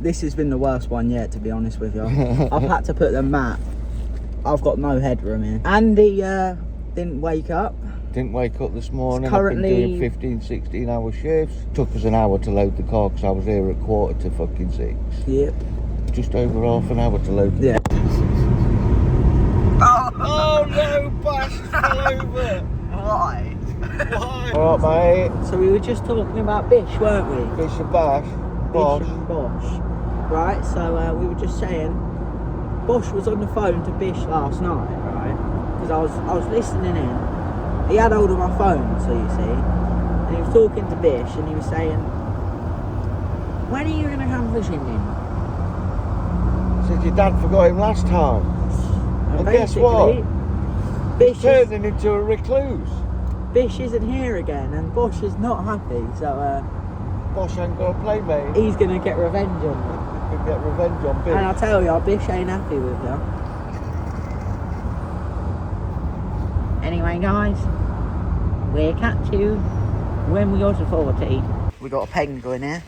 This has been the worst one yet, to be honest with you. I've had to put the mat. I've got no headroom here. Andy didn't wake up. Didn't wake up this morning. Currently... I've been doing 15, 16 hour shifts. Took us an hour to load the car because I was here at 5:45. Yep. Just over half an hour to load the car. Oh no, Bash fell over. Why? Why? Alright, mate. So we were just talking about Bish, weren't we? Bish and Bash. Bish and Bosh. Right, so we were just saying, Bosh was on the phone to Bish last night, right? Because I was listening in. He had hold of my phone, so you see. And he was talking to Bish and he was saying, when are you going to come fishing in? Said your dad forgot him last time. And guess what? Bish turning into a recluse. Bish isn't here again and Bosh is not happy, so Bosh ain't got a playmate. he's going to get revenge on me. He'll get revenge on Bish. And I'll tell you, Bish ain't happy with you. Anyway, guys, we'll catch you when we go to 40. We got a penguin here.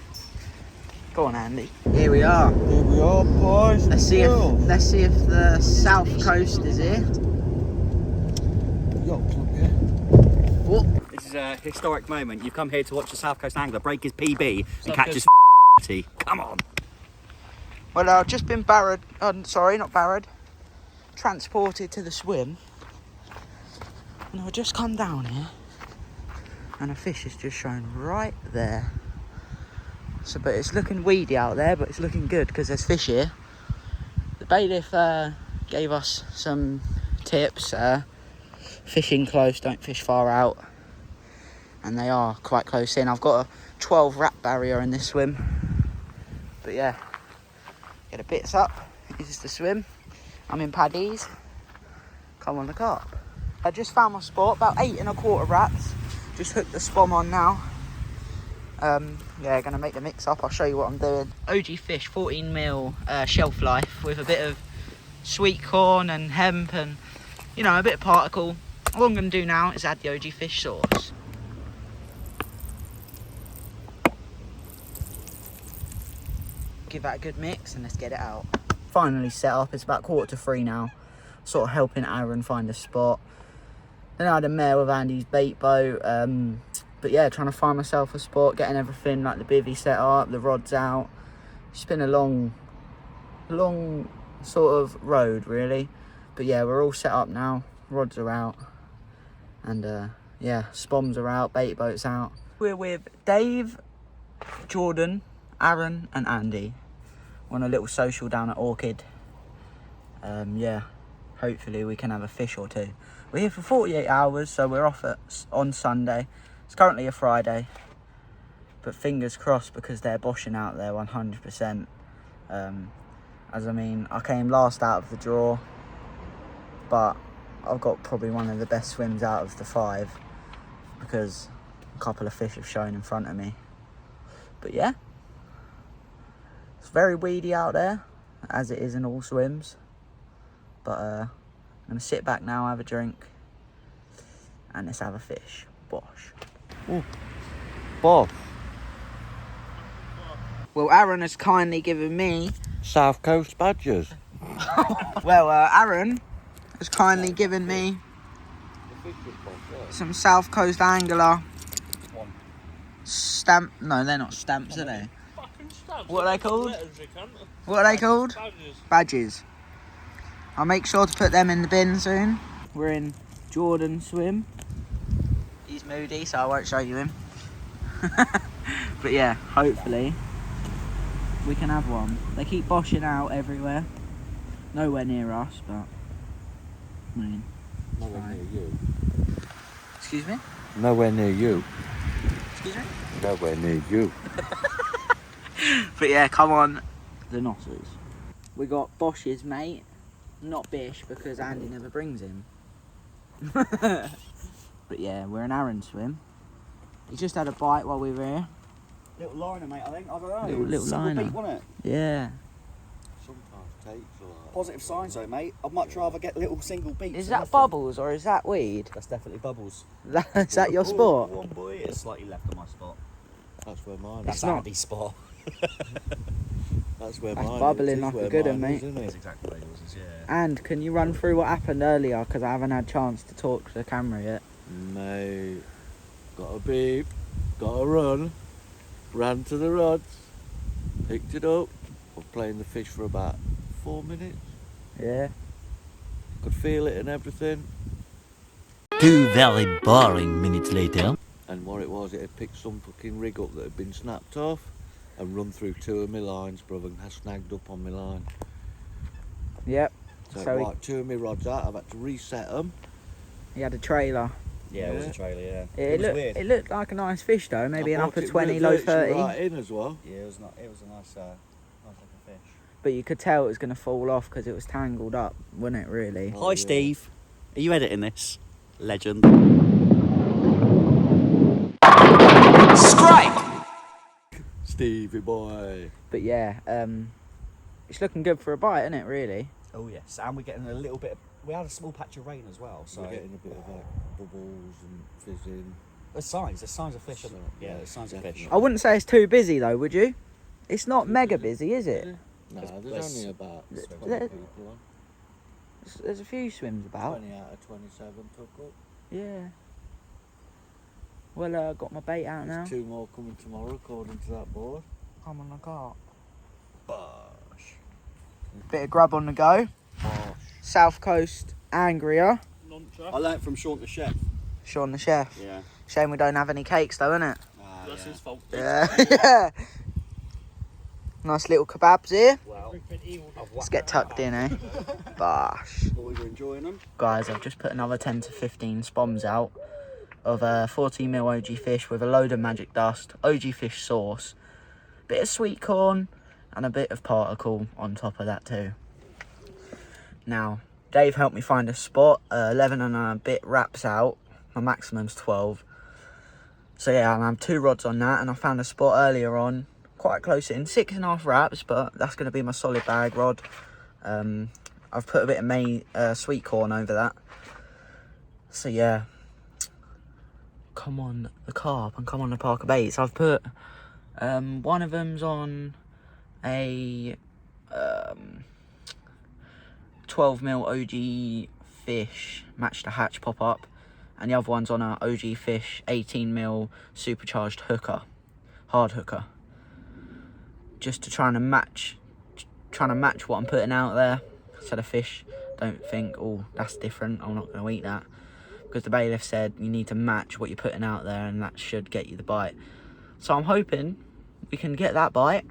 Go on, Andy. Here we are. Here we are, boys. Let's see if the South Coast is here. Yacht club, yeah. What? This is a historic moment. You've come here to watch the South Coast Angler break his PB and catch his Come on. Well, I've just been transported to the swim. And I've just come down here. And a fish is just shown right there. So, but it's looking weedy out there, but it's looking good because there's fish here. The bailiff gave us some tips. Fishing close, don't fish far out. And they are quite close in. I've got a 12 rat barrier in this swim. But yeah, get the bits up. This is the swim. I'm in paddies. Come on the carp. I just found my spot, about 8 1/4 rats. Just hooked the spom on now. Yeah, gonna make the mix up. I'll show you what I'm doing. OG fish, 14mm shelf life with a bit of sweet corn and hemp and, you know, a bit of particle. All I'm gonna do now is add the OG fish sauce. Give that a good mix and let's get it out. Finally set up. It's about 2:45 now. Sort of helping Aaron find a spot. Then I had a mare with Andy's bait boat. But yeah, trying to find myself a spot, getting everything like the bivvy set up, the rods out. It's been a long sort of road really. But yeah, we're all set up now. Rods are out. And yeah, spoms are out, bait boats out. We're with Dave, Jordan, Aaron and Andy. On a little social down at Orchid. Yeah, hopefully we can have a fish or two. We're here for 48 hours, so we're off on Sunday. It's currently a Friday, but fingers crossed because they're boshing out there 100%. As I mean, I came last out of the draw, but I've got probably one of the best swims out of the 5 because a couple of fish have shown in front of me. But yeah, it's very weedy out there, as it is in all swims. But I'm going to sit back now, have a drink, and let's have a fish. Bosh. Ooh. Bob. Well, Aaron has kindly given me... South Coast badgers. Well, Aaron has kindly given me some South Coast Angler stamp... No, they're not stamps, are they? What are they called? What are they called? Badges. I'll make sure to put them in the bin soon. We're in Jordan's swim. He's moody, so I won't show you him. But yeah, hopefully we can have one. They keep boshing out everywhere. Nowhere near us, but I mean, Nowhere near you. excuse me? Nowhere near you. Excuse me? Nowhere near you. But yeah, come on, the Notters. We got Bosh's mate, not Bish because Andy never brings him. But yeah, we're in Aaron swim. He just had a bite while we were here. Little liner, mate, I think. I don't know. Little liner. Beat, wasn't it? Yeah. Sometimes takes a lot. Positive signs though, mate. I'd much rather get little single beats. Is that bubbles or is that weed? That's definitely bubbles. Is that your sport? One boy. It's slightly left on my spot. That's where mine is. That's not- Andy's spot. That's where That's mine bubbling is. like Where a good one, mine is, mate. isn't it? That's exactly where yours is, yeah. And can you run through what happened earlier? Because I haven't had a chance to talk to the camera yet. Mate, got a beep, got a run, ran to the rods, picked it up. I was playing the fish for about 4 minutes. Yeah. Could feel it and everything. 2 very boring minutes later. And what it had picked some fucking rig up that had been snapped off and run through 2 of my lines, brother, and has snagged up on my line. Yep. So, So wiped 2 of my rods out. I've had to reset them. he had a trailer. Yeah, it was a trailer, yeah. It was looked, weird. it looked like a nice fish though. Maybe I an bought upper it with 20, a low virtue 30. right in as well. Yeah, it was a nice looking fish. But you could tell it was going to fall off because it was tangled up, wasn't it, really? Oh, Hi, yeah. Steve. Are you editing this? Legend. Strike! Stevie boy. But yeah, it's looking good for a bite, isn't it, really? Oh, yes. And we're getting a little bit of... We had a small patch of rain as well, so... We're getting a bit of like bubbles and fizzing. There's signs of fish. Yeah, there's signs of fish. I wouldn't say it's too busy though, would you? It's not mega busy, is it? No, there's There's- only about 20 there- people on. There's a few swims about. 20 out of 27 took up. Yeah. Well, got my bait out now. There's 2 more coming tomorrow according to that board. I'm on the carp. Bosh. Bit of grub on the go. Bosh. South Coast Angler. I learnt from Sean the chef. Sean the chef. Yeah. Shame we don't have any cakes though, innit? That's his fault. Yeah. Yeah. Nice little kebabs here. Well, Let's get tucked in, eh? Bosh. Boys are enjoying them. Guys, I've just put another 10 to 15 spoms out of 14mm OG fish with a load of magic dust, OG fish sauce, bit of sweet corn, and a bit of particle on top of that too. Now, Dave helped me find a spot, 11 and a bit wraps out, my maximum's 12. So yeah, I have 2 rods on that, and I found a spot earlier on, quite close in, 6.5 wraps, but that's going to be my solid bag rod. I've put a bit of sweet corn over that. So yeah, come on the carp and come on the Parkerbaits. I've put one of them's on a 12mm OG fish match to hatch pop up, and the other one's on a OG fish 18mm supercharged hooker, hard hooker, just to try and match what I'm putting out there. So the fish don't think, oh, that's different, I'm not going to eat that, because the bailiff said you need to match what you're putting out there, and that should get you the bite. So I'm hoping we can get that bite.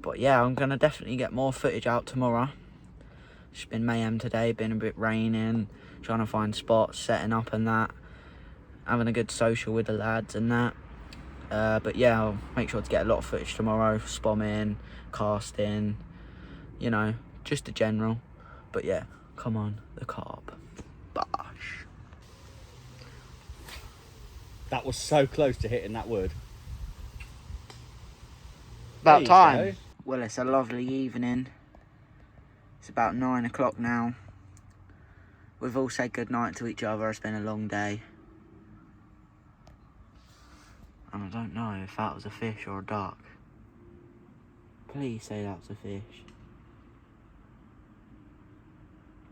But yeah, I'm going to definitely get more footage out tomorrow. It's been mayhem today, been a bit raining, trying to find spots, setting up and that, having a good social with the lads and that. But yeah, I'll make sure to get a lot of footage tomorrow, spomming, casting, you know, just the general. But yeah, come on, the carp. Bosh. That was so close to hitting that wood. About There you time. go. Well, it's a lovely evening. It's about 9 o'clock now. We've all said goodnight to each other. It's been a long day. And I don't know if that was a fish or a duck. Please say that was a fish.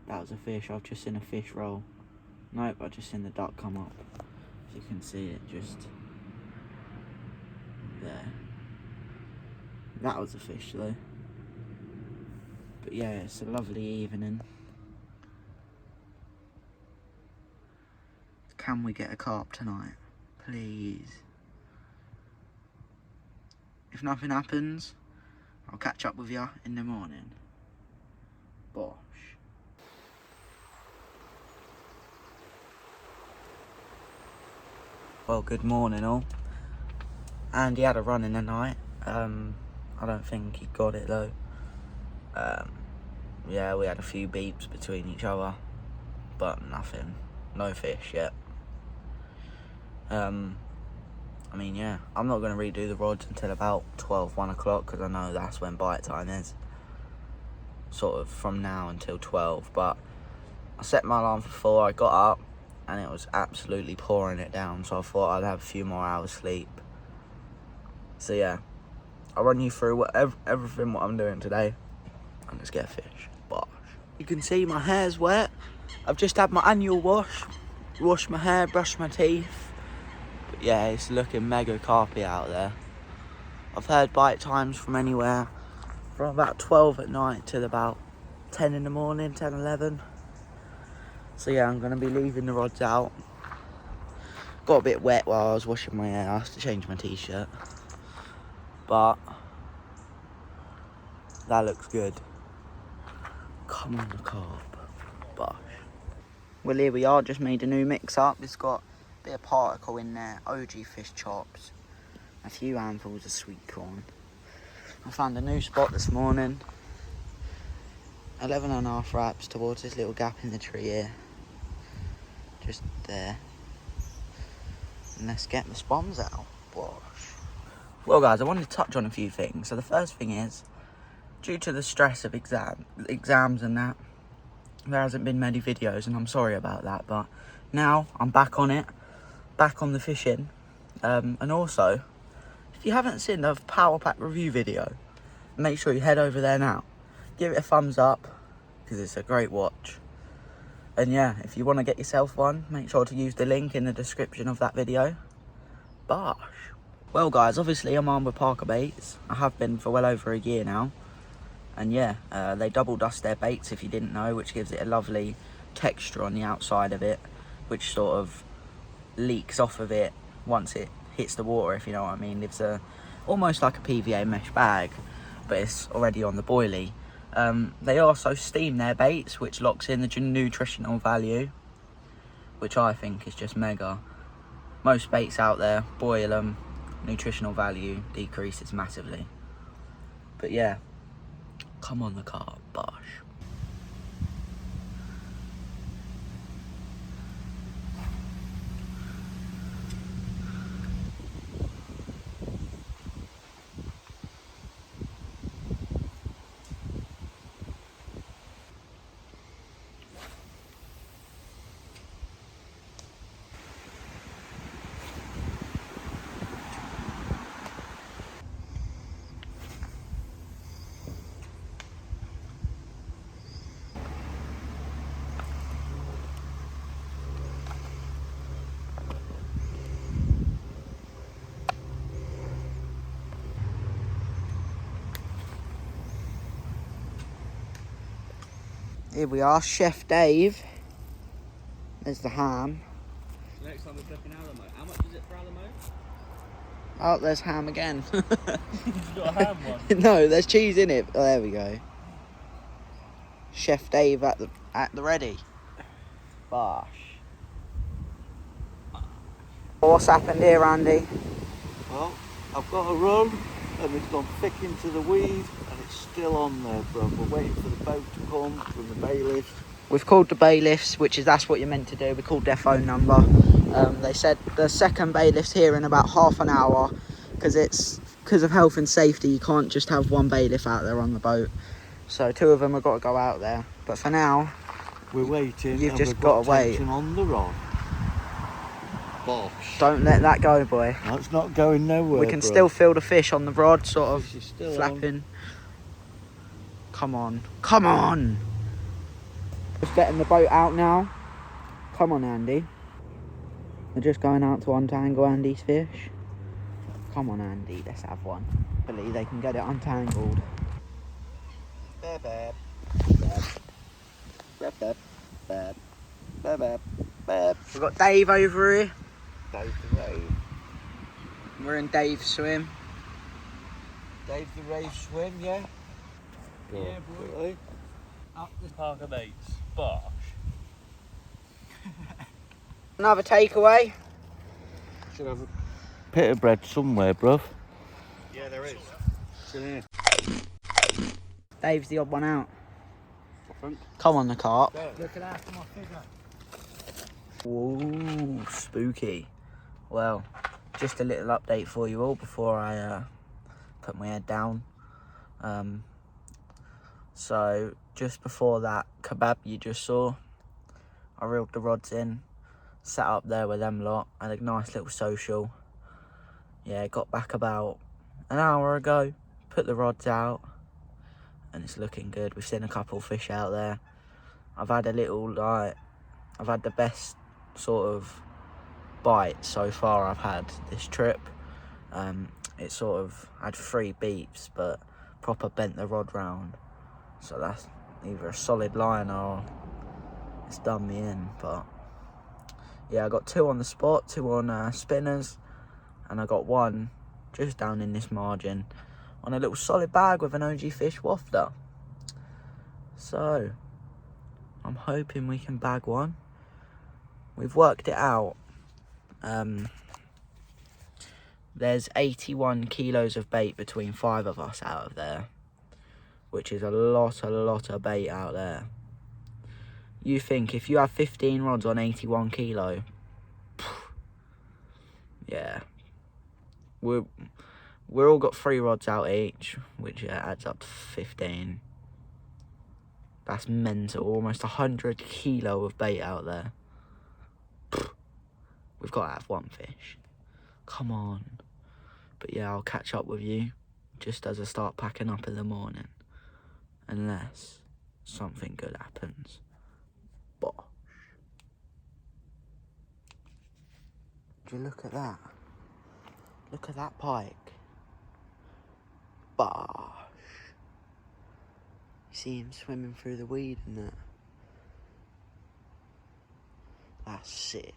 That was a fish. I've just seen a fish roll. Nope, I've just seen the duck come up. As you can see it just there. That was a fish though. But yeah, it's a lovely evening. Can we get a carp tonight? Please. If nothing happens, I'll catch up with you in the morning. Bosh. Well, good morning all. Andy had a run in the night. I don't think he got it though. Yeah, we had a few beeps between each other, but nothing. No fish yet. I mean, yeah, I'm not going to redo the rods until about 1 o'clock, because I know that's when bite time is. Sort of from now until 12, but I set my alarm for 4, I got up, and it was absolutely pouring it down, so I thought I'd have a few more hours sleep. So yeah, I'll run you through everything what I'm doing today. And let's get a fish. Bosh. You can see my hair's wet. I've just had my annual wash. Washed my hair, brushed my teeth. But yeah, it's looking mega carpy out there. I've heard bite times from anywhere from about 12 at night till about 10 in the morning, 10, 11. So yeah, I'm going to be leaving the rods out. Got a bit wet while I was washing my hair. I had to change my t-shirt. But that looks good. Come on, the carp. Bosh. Well, here we are. Just made a new mix up. It's got a bit of particle in there. OG fish chops. A few handfuls of sweet corn. I found a new spot this morning. 11.5 wraps towards this little gap in the tree here. Just there. And let's get the spoms out. Bosh. Well guys, I wanted to touch on a few things. So the first thing is, due to the stress of exams and that, there hasn't been many videos, and I'm sorry about that, but now I'm back on it, back on the fishing. And also, if you haven't seen the Power Pack review video, make sure you head over there now. Give it a thumbs up, because it's a great watch. And yeah, if you want to get yourself one, make sure to use the link in the description of that video. Bosh. Well guys, obviously I'm on with Parkerbaits. I have been for well over a year now. And yeah, they double dust their baits, if you didn't know, which gives it a lovely texture on the outside of it, which sort of leaks off of it once it hits the water, if you know what I mean. It's almost like a PVA mesh bag, but it's already on the boilie. They also steam their baits, which locks in the nutritional value, which I think is just mega. Most baits out there, boil them, nutritional value decreases massively. But yeah, come on the carp, bosh. Here we are, Chef Dave. There's the ham. Next time we're cooking Alamo. How much is it for Alamo? Oh, there's ham again. You've got a ham one? No, there's cheese in it. Oh, there we go. Chef Dave at the ready. Bosh. What's happened here, Andy? Well, I've got a run and it's gone thick into the weed and it's still on there, bro. We're waiting for the boat to come from the bailiffs. We've called the bailiffs, that's what you're meant to do. We called their phone number. They said the second bailiff's here in about half an hour, because of health and safety. You can't just have one bailiff out there on the boat. So 2 of them have got to go out there. But for now, we're waiting. You've and just we've got to wait. tension on the rod. Bosh. Don't let that go, boy. No, it's not going nowhere. We can bro. still feel the fish on the rod, sort of Fish is still flapping. on. Come on, come on! Just getting the boat out now. Come on, Andy. They're just going out to untangle Andy's fish. Come on, Andy, let's have one. Hopefully they can get it untangled. Bab, bab, bab, bab, bab, bab, bab, bab, bab. We've got Dave over here. Dave the Rave. We're in Dave's swim. Dave the Rave swim, yeah? Yeah, boy. Really? Up the Parkerbaits. Bosh. Another takeaway. Should have a pit of bread somewhere, bruv. Yeah, there is. It's in here. Dave's the odd one out. I think. Come on, the carp. Looking after my figure. Ooh, spooky. Well, just a little update for you all before I put my head down. So just before that kebab you just saw, I reeled the rods in, sat up there with them lot, had a nice little social. Yeah, got back about an hour ago, put the rods out, and it's looking good. We've seen a couple fish out there. I've had a little, like, I've had the best sort of bite so far I've had this trip. It sort of had 3 beeps, but proper bent the rod round. So that's either a solid line or it's done me in. But yeah, I got 2 on the spot, 2 on spinners, and I got 1 just down in this margin on a little solid bag with an OG Fish wafter. So I'm hoping we can bag one. We've worked it out. There's 81 kilos of bait between 5 of us out of there, which is a lot of bait out there. You think if you have 15 rods on 81 kilo, yeah, we're all got 3 rods out each, which adds up to 15. That's mental. Almost 100 kilo of bait out there. We've got to have 1 fish. Come on. But yeah, I'll catch up with you just as I start packing up in the morning. Unless something good happens. Bosh. Do you look at that? Look at that pike. Bosh. You see him swimming through the weed and that. That's sick.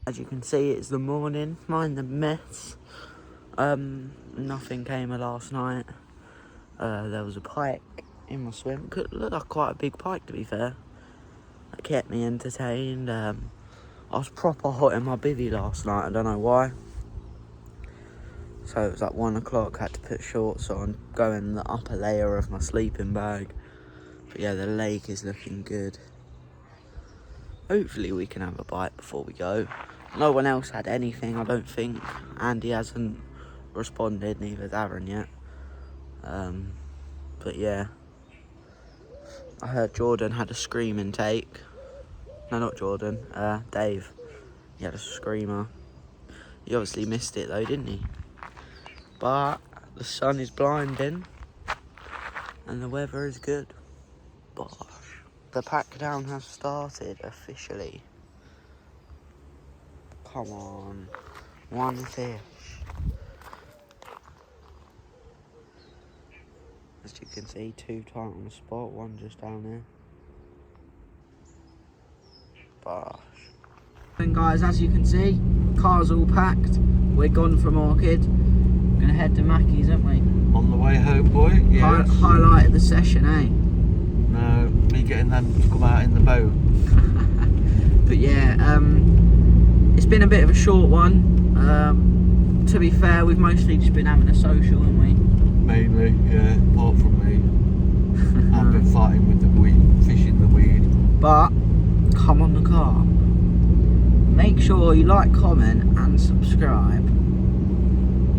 As you can see, it's the morning. Mind the mess. Nothing came of last night. There was a pike in my swim. Could look like quite a big pike, to be fair. That kept me entertained. I was proper hot in my bivvy last night. I don't know why. So it was like 1 o'clock. I had to put shorts on, go in the upper layer of my sleeping bag. But yeah, the lake is looking good. Hopefully we can have a bite before we go. No one else had anything, I don't think. Andy hasn't responded, neither has Aaron yet. But yeah. I heard Jordan had a screaming take. No, not Jordan, Dave. He had a screamer. He obviously missed it though, didn't he? But the sun is blinding and the weather is good. Bosh. The pack down has started officially. Come on, 1 fish. As you can see, 2 tight on the spot, 1 just down there. Bosh. And guys, as you can see, car's all packed. We're gone from Orchid. We're gonna head to Mackey's, aren't we? On the way home, boy. Yes. Highlight of the session, eh? No, me getting them to come out in the boat. But yeah, it's been a bit of a short one. To be fair, we've mostly just been having a social, haven't we? Mainly, yeah, apart from me. I've been fighting with the weed, fishing the weed. But, come on the car. Make sure you like, comment and subscribe.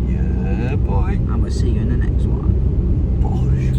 Yeah, boy. And we'll see you in the next one. Bosh.